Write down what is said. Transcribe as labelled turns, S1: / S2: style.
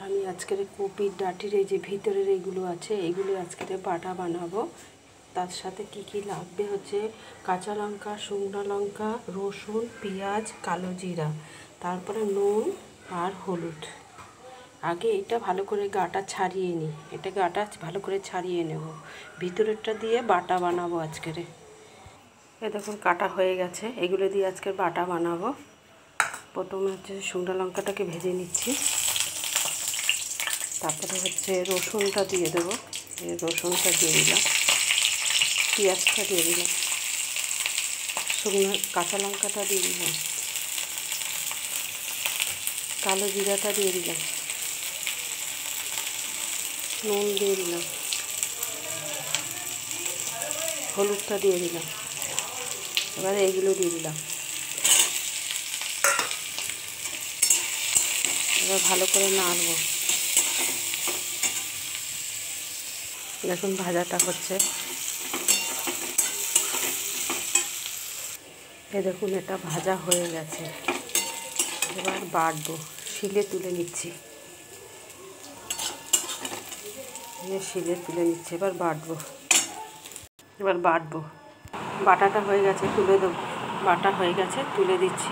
S1: আমি আজকের কপির ডাঁটির এই যে ভিতরের এইগুলো আছে এইগুলো আজকের বাটা বানাবো। তার সাথে কি কি লাগবে হচ্ছে কাঁচা লঙ্কা, শুকনো লঙ্কা, রসুন, পেঁয়াজ, কালো জিরা, তারপরে নুন আর হলুদ। আগে এটা ভালো করে গাটা ছাড়িয়ে নিই, এটা গাটা ভালো করে ছাড়িয়ে নেব, ভিতরেরটা দিয়ে বাটা বানাবো আজকের। এ দেখুন কাটা হয়ে গেছে, এগুলো দিয়ে আজকের বাটা বানাবো। প্রথমে হচ্ছে শুকনো লঙ্কাটাকে ভেজে নিচ্ছি, তারপরে হচ্ছে রসুনটা দিয়ে দেবো, রসুনটা দিয়ে দিলাম, পেঁয়াজটা দিয়ে দিলাম, শুকনো কাঁচা লঙ্কাটা দিয়ে দিলাম, কালো জিরাটা দিয়ে দিলাম, নুন দিয়ে দিলাম, হলুদটা দিয়ে দিলাম, এবারে এইগুলো দিয়ে দিলাম। এবার ভালো করে নাড়ব। দেখুন ভাজাটা হচ্ছে, এ দেখুন এটা ভাজা হয়ে গেছে। এবার বাটবো, শিলে তুলে নিচ্ছি, শিলে তুলে নিচ্ছি, এবার বাটবো। বাটাটা হয়ে গেছে, তুলে দেবো। বাটা হয়ে গেছে, তুলে দিচ্ছি।